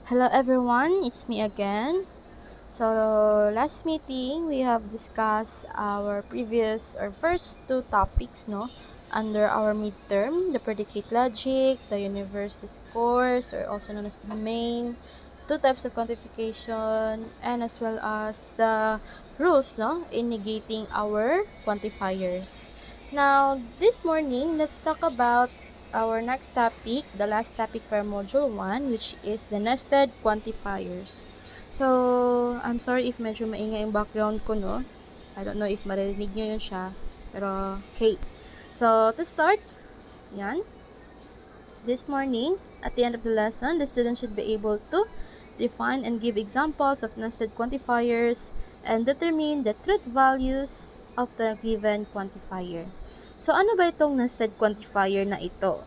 Hello everyone, it's me again. So last meeting we have discussed our previous or first two topics under our midterm, the predicate logic, the universe discourse or also known as domain, two types of quantification, and as well as the rules in negating our quantifiers. Now this morning let's talk about our next topic, the last topic for module 1, which is the nested quantifiers. So, I'm sorry if medyo maingay yung background ko, no? I don't know if maririnig nyo yun siya. Pero, okay. So, to start, yan. This morning, at the end of the lesson, the student should be able to define and give examples of nested quantifiers and determine the truth values of the given quantifier. So, ano ba itong nested quantifier na ito?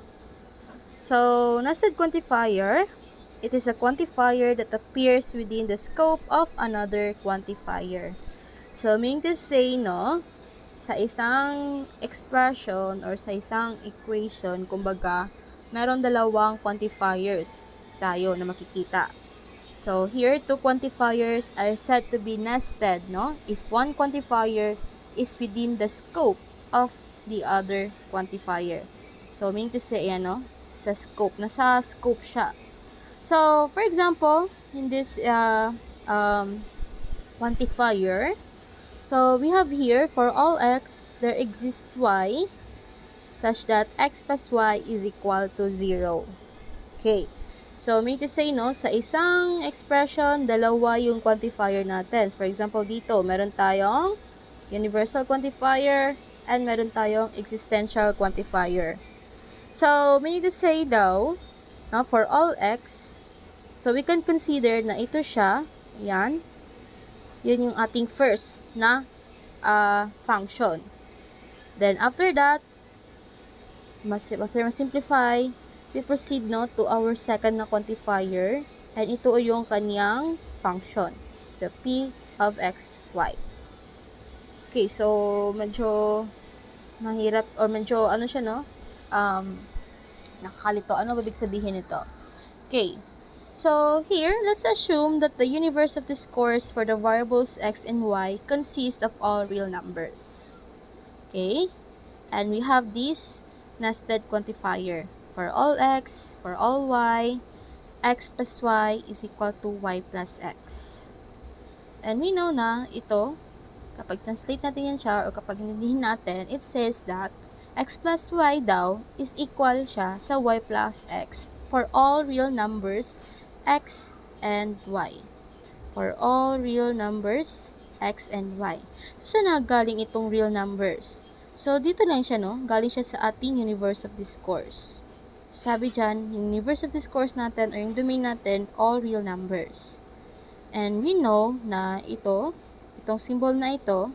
So, nested quantifier, it is a quantifier that appears within the scope of another quantifier. So, meaning to say, sa isang expression or sa isang equation, kumbaga, meron dalawang quantifiers tayo na makikita. So, here, two quantifiers are said to be nested, if one quantifier is within the scope of the other quantifier. So, meaning to say, sa scope, nasa scope siya. So, for example, in this quantifier, so we have here, for all x, there exists y, such that x plus y is equal to 0. Okay. So, meaning to say, sa isang expression, dalawa yung quantifier natin. For example, dito, meron tayong universal quantifier and meron tayong existential quantifier. So, meaning to say daw, for all x, so we can consider na ito siya, yan yung ating first na function. Then, after that, after ma-simplify, we proceed to our second na quantifier, and ito yung kanyang function, the p of x, y. Okay, so medyo mahirap or medyo nakakalito. Ano ba ibig sabihin nito? Okay, so here, let's assume that the universe of discourse for the variables x and y consists of all real numbers. Okay, and we have this nested quantifier. For all x, for all y, x plus y is equal to y plus x. And we know na ito, kapag translate natin yan siya, or kapag nindihin natin, it says that x plus y daw is equal siya sa y plus x for all real numbers x and y. For all real numbers x and y. So, saan galing itong real numbers? So, dito lang siya, galing siya sa ating universe of discourse. So, sabi dyan, yung universe of discourse natin or yung domain natin, all real numbers. And we know na itong symbol na ito,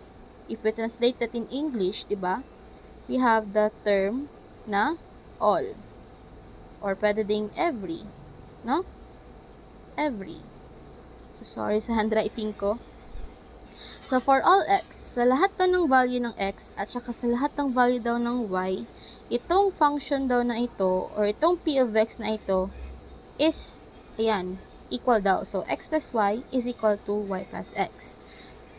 if we translate that in English, diba? We have the term na all. Or pwede ding every. No? Every. So, sorry sa handwriting ko. So, for all x, sa lahat daw ng value ng x at saka sa lahat ng value daw ng y, itong function daw na ito or itong p of x na ito is, equal daw. So, x plus y is equal to y plus x.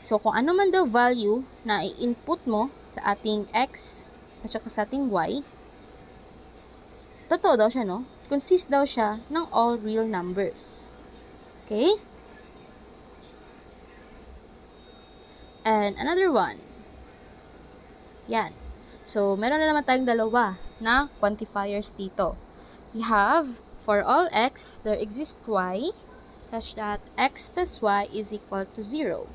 So, kung ano man daw value na i-input mo sa ating x at saka sa ating y, totoo daw siya, Consist daw siya ng all real numbers. Okay? And another one. Yan. So, meron na naman tayong dalawa na quantifiers dito. We have, for all x, there exists y, such that x plus y is equal to 0.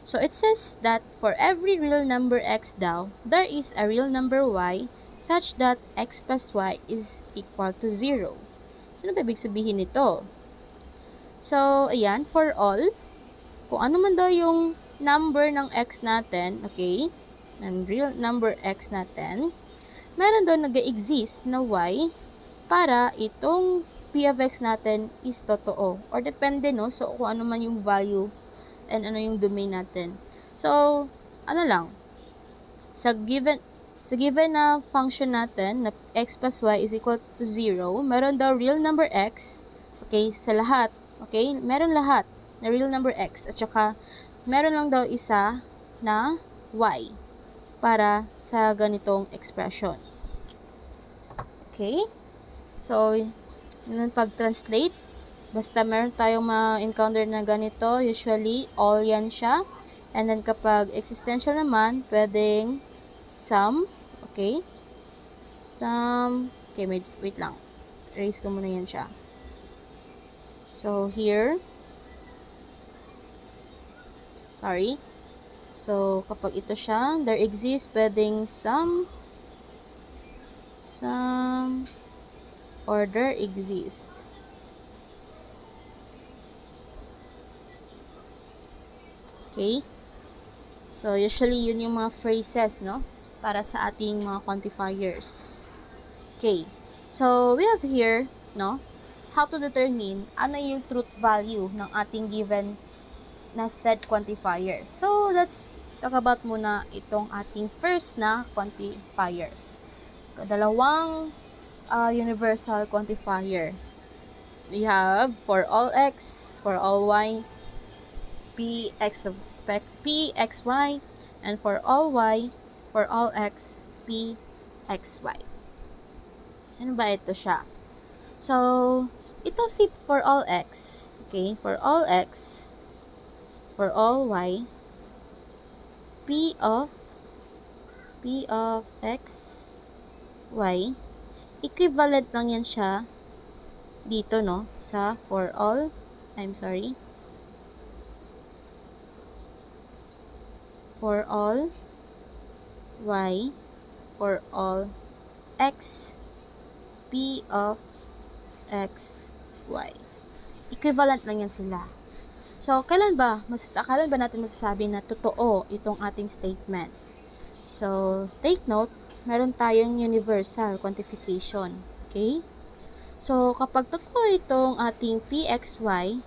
So, it says that for every real number x daw, there is a real number y, such that x plus y is equal to 0. So, ano ba ibig sabihin nito? So, ayan, for all, kung ano man daw yung number ng x natin, okay, ng real number x natin, meron daw nag-exist na y para itong p of x natin is totoo. Or depende, so kung ano man yung value and ano yung domain natin. So, sa given na function natin na x plus y is equal to 0, meron daw real number x, okay, sa lahat Okay? Meron lahat na real number x at saka meron lang daw isa na y para sa ganitong expression. Okay? So, yun pag-translate, basta meron tayong ma-encounter na ganito, usually all yan siya. And then kapag existential naman, pwedeng some, okay? Some, okay, wait lang. Erase ko muna yan siya. So, here, sorry. So, kapag ito siya, there exists pwedeng some, or there exists. Okay? So, usually, yun yung mga phrases, no? Para sa ating mga quantifiers. Okay. So, we have here, no? How to determine ano yung truth value ng ating given nested quantifier. So, let's talk about muna itong ating first na quantifiers. Dalawang universal quantifier. We have for all x, for all y, pxy, and for all y, for all x, pxy. Saan ba ito siya? So, ito si for all x. Okay, for all x, for all y, p of x, y, equivalent lang yan siya dito, no? Sa for all, for all y, for all x, p of x, y. Equivalent lang yan sila. So, kailan ba natin masasabi na totoo itong ating statement? So, take note, meron tayong universal quantification. Okay? So, kapag totoo itong ating pxy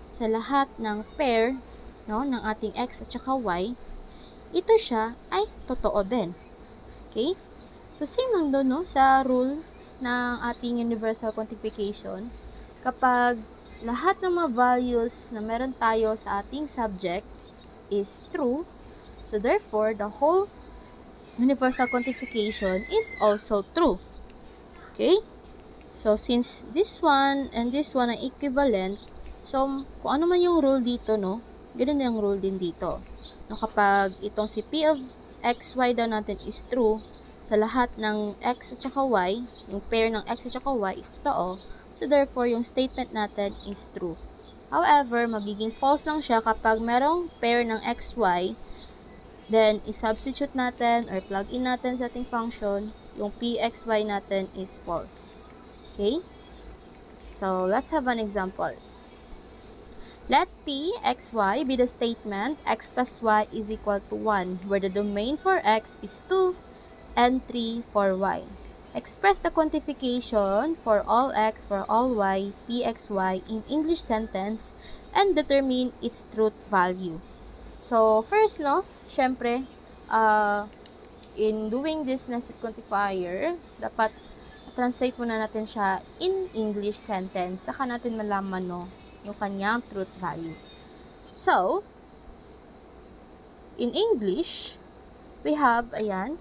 sa lahat ng pair, no, ng ating x at saka y, ito siya ay totoo din. Okay? So, same lang doon, no, sa rule ng ating universal quantification. Kapag lahat ng mga values na meron tayo sa ating subject is true, so therefore, the whole universal quantification is also true. Okay? So, since this one and this one are equivalent, so, kung ano man yung rule dito, no, ganun yung rule din dito. No, kapag itong si p of xy daw natin is true, sa lahat ng x at saka y, yung pair ng x at saka y is totoo, so therefore, yung statement natin is true. However, magiging false lang siya kapag merong pair ng xy, then i-substitute natin or plug in natin sa ating function, yung pxy natin is false. Okay? So, let's have an example. Let pxy be the statement x plus y is equal to 1, where the domain for x is 2 and 3 for y. Express the quantification for all x, for all y, pxy in English sentence and determine its truth value. So, first, no, syempre, in doing this nested quantifier, dapat translate muna natin siya in English sentence. Saka natin malaman, no, yung kanyang truth value. So, in English, we have, ayan,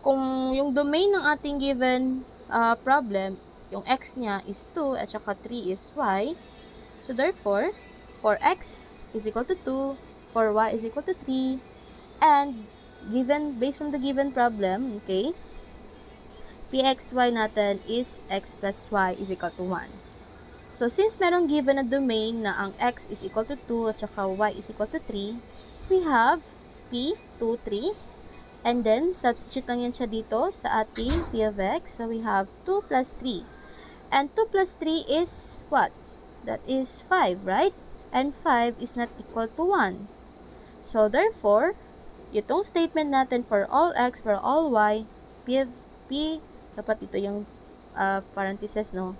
kung yung domain ng ating given problem, yung x niya is 2 at saka 3 is y, so therefore, for x is equal to 2, for y is equal to 3, and based from the given problem, okay, pxy natin is x plus y is equal to 1. So, since merong given na domain na ang x is equal to 2 at saka y is equal to 3, we have p, 2, 3, and then, substitute lang yan siya dito sa ating p of x. So, we have 2 plus 3. And 2 plus 3 is what? That is 5, right? And 5 is not equal to 1. So, therefore, itong statement natin for all x, for all y, p, dapat ito yung parenthesis, no?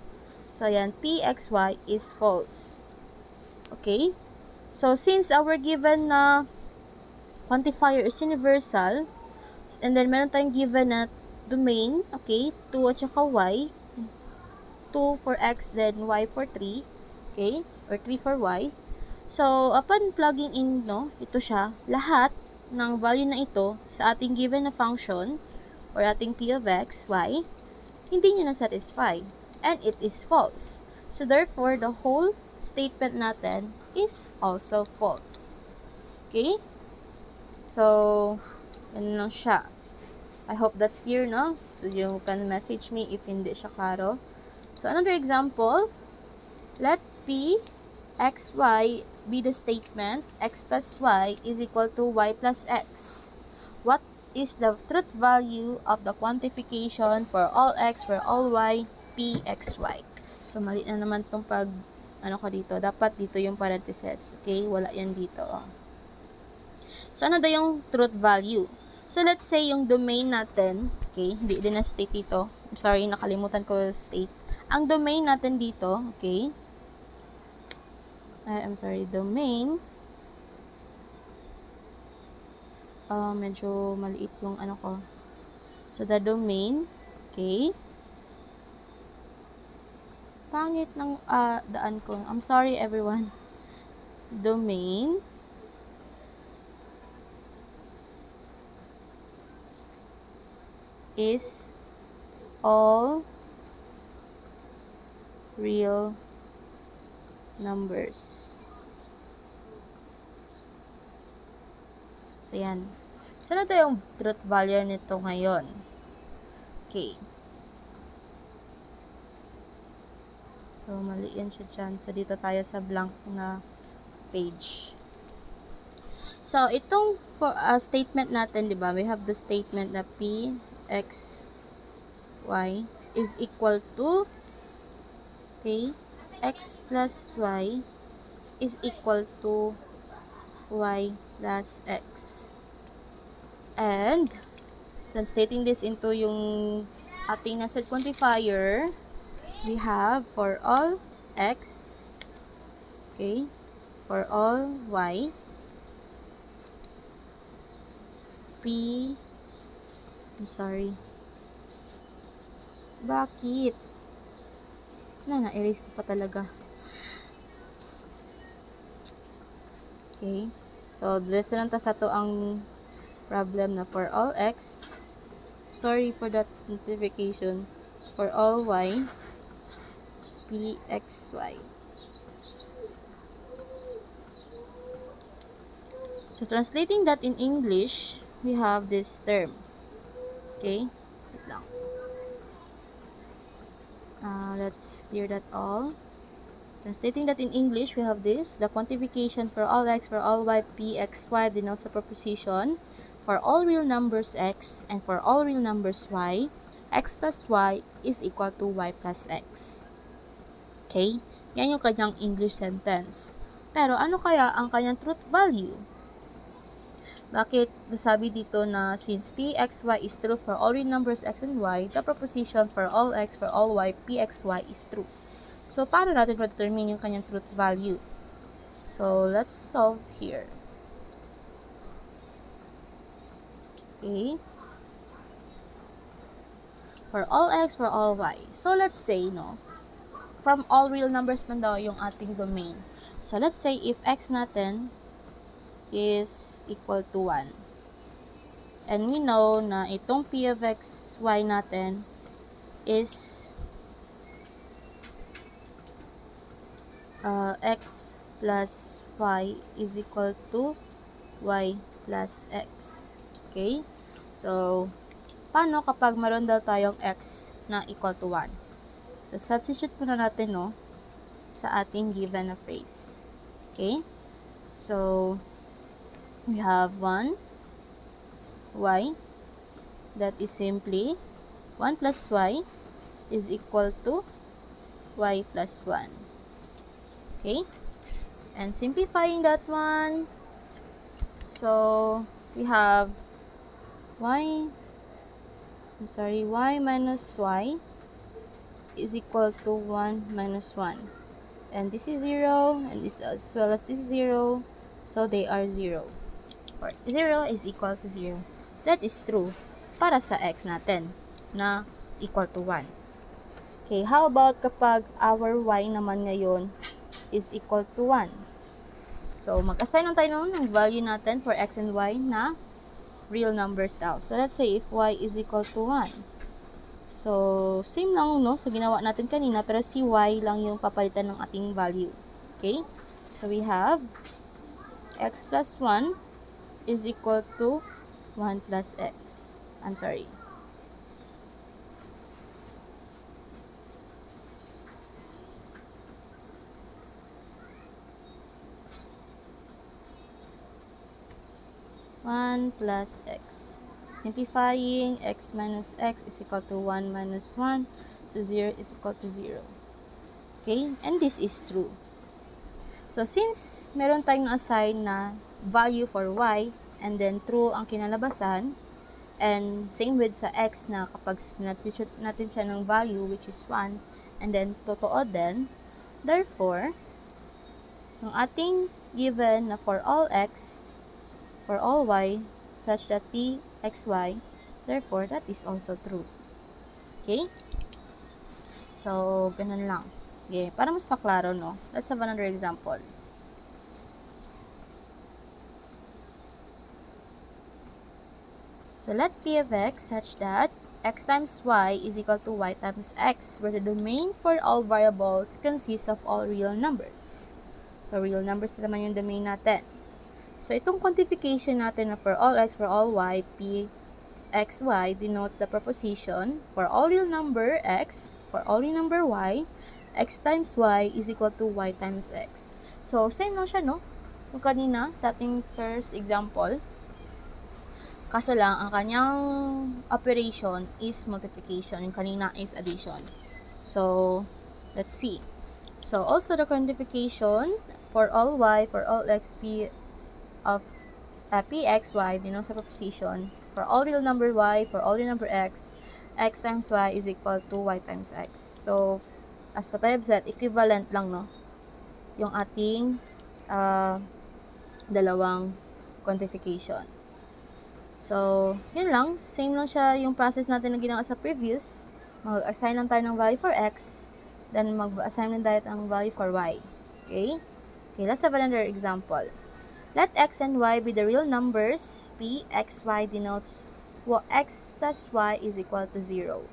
So, ayan, pxy is false. Okay? So, since our given na quantifier is universal, and then meron tayong given na domain, okay, 2 at saka y, 2 for x, then y for 3, Okay? Or 3 for y. So, upon plugging in, no, ito siya, lahat ng value na ito sa ating given na function or ating p of x, y, hindi niya na-satisfy. And it is false. So, therefore, the whole statement natin is also false. Okay? So, yan lang siya. I hope that's clear, no? So, you can message me if hindi siya klaro. So, another example, let p, x, y be the statement x plus y is equal to y plus x. What is the truth value of the quantification for all x, for all y, p, x, y? So, mali na naman itong pag, ano ko dito, dapat dito yung parentheses. Okay? Wala yan dito. So, ano daw yung truth value? So, let's say yung domain natin, okay, hindi din na-state dito. I'm sorry, nakalimutan ko state. Ang domain natin dito, okay, I'm sorry, domain, medyo maliit yung ano ko. So, the domain, okay, pangit ng daan ko. I'm sorry, everyone. Domain, is all real numbers. So, yan. So, ano yung truth value nito ngayon? Okay. So, mali yan siya dyan. So, dito tayo sa blank na page. So, itong for, statement natin, di ba? We have the statement na p, x, y is equal to, okay, x plus y is equal to y plus x. And, translating this into yung ating nasa quantifier, we have for all x, okay, for all y, p, I'm sorry. Bakit? Na-erase ko pa talaga. Okay. So, diretso lang ta sa to ang problem na for all x. Sorry for that notification. For all y, p, x, y. So, translating that in English, we have this term. Okay? Wait lang. Let's clear that all. Translating that in English, we have this. The quantification for all x, for all y, p, x, y denotes a proposition. For all real numbers x and for all real numbers y, x plus y is equal to y plus x. Okay? Yan yung kanyang English sentence. Pero ano kaya ang kanyang truth value? Bakit nasabi dito na since p, x, y is true for all real numbers x and y, the proposition for all x, for all y, p, x, y is true. So, paano natin ma-determine yung kanyang truth value? So, let's solve here. Okay. For all x, for all y. So, let's say, no, from all real numbers man daw yung ating domain. So, let's say if x natin is equal to 1. And we know na itong p of x, y natin is x plus y is equal to y plus x. Okay? So, paano kapag meron daw tayong x na equal to 1? So, substitute muna natin, no, sa ating given na phrase. Okay? So, we have 1 y, that is simply 1 plus y is equal to y plus 1. Okay? And simplifying that one, so we have y minus y is equal to 1 minus 1. And this is 0, and this as well as this is 0, so they are 0. Or 0 is equal to 0. That is true para sa x natin na equal to 1. Okay, how about kapag our y naman ngayon is equal to 1. So, mag-assign lang tayo ng value natin for x and y na real numbers daw. So, let's say if y is equal to 1. So, same lang, no? So, ginawa natin kanina, pero si y lang yung papalitan ng ating value. Okay? So, we have x plus 1 is equal to 1 plus x. I'm sorry. One plus x. Simplifying, x minus x is equal to 1 minus 1. So, 0 is equal to 0. Okay? And this is true. So, since meron tayong assign na value for y, and then true ang kinalabasan, and same with sa x na kapag natin siya ng value, which is 1, and then totoo din, therefore, yung ating given na for all x, for all y, such that p, x, y, therefore, that is also true. Okay? So, ganun lang. Okay, para mas maklaro, no? Let's have another example. So, let p of x such that x times y is equal to y times x, where the domain for all variables consists of all real numbers. So, real numbers naman yung domain natin. So, itong quantification natin na for all x, for all y, p, x, y denotes the proposition for all real number x, for all real number y, x times y is equal to y times x. So, same lang siya, no? Yung kanina, sa ating first example. Kaso lang, ang kanyang operation is multiplication. Yung kanina is addition. So, let's see. So, also the quantification for all y, for all x, p of p, x, y denotes the proposition for all real number y, for all real number x, x times y is equal to y times x. So, as what I have said, equivalent lang, no? Yung ating dalawang quantification. So, yun lang. Same lang siya yung process natin na ginawa sa previous. Mag-assign lang tayo ng value for x, then mag-assign lang tayo ng value for y. Okay? Okay, let's have another example. Let x and y be the real numbers. P, x, y denotes x plus y is equal to 0.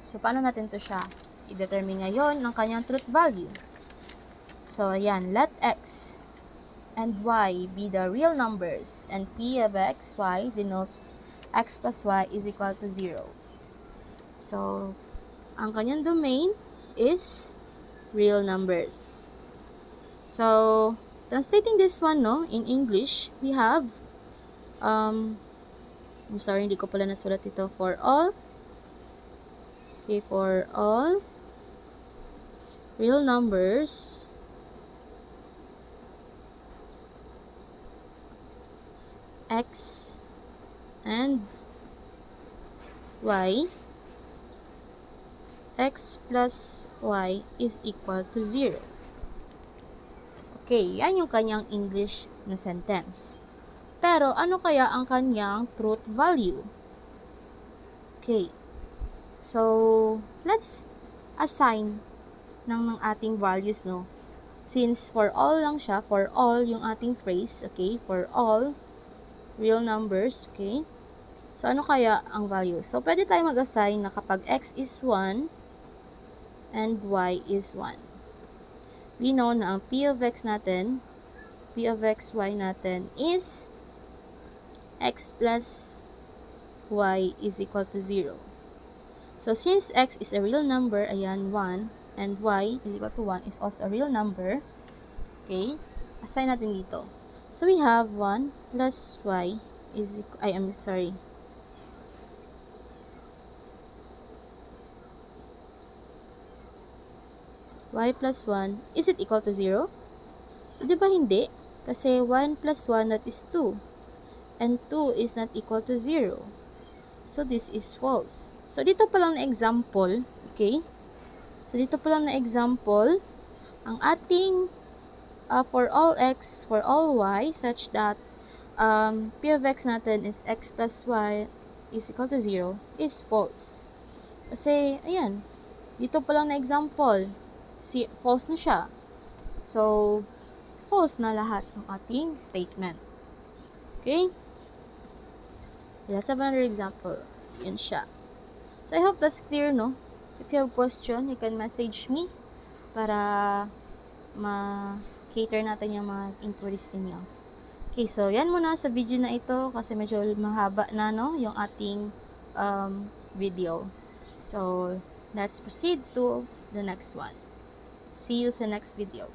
So, paano natin to siya i-determine ngayon ng kanyang truth value? So, ayan. Let x and y be the real numbers, and p of x, y denotes x plus y is equal to 0. So, ang kanyang domain is real numbers. So, translating this one, no, in English, we have, I'm sorry, hindi ko pala nasulat ito, for all, okay, for all real numbers, x and y, x plus y is equal to 0. Okay, yan yung kanyang English na sentence. Pero, ano kaya ang kanyang truth value? Okay. So, let's assign ng ating values, no? Since for all lang siya, for all yung ating phrase, okay? For all real numbers, okay? So, ano kaya ang value? So, pwede tayo mag-assign na kapag x is 1 and y is 1. We know na ang p of x natin, p of x, y natin is x plus y is equal to 0. So, since x is a real number, ayan, 1, and y is equal to 1 is also a real number, okay, assign natin dito. So, we have 1 plus y is equal, y plus 1, is it equal to 0? So, di ba hindi? Kasi 1 plus 1, that is 2. And 2 is not equal to 0. So, this is false. So, dito pa lang na example, okay? So, dito pa lang na example, ang ating for all x, for all y, such that p of x natin is x plus y is equal to 0, is false. Kasi, ayan, dito pa lang na example, false na siya. So, false na lahat ng ating statement. Okay? Let's have another example. Yun siya. So, I hope that's clear, no? If you have question, you can message me para ma-cater natin yung mga inquiries ninyo. Okay, so yan muna sa video na ito kasi medyo mahaba na, no, yung ating video. So, let's proceed to the next one. See you sa next video.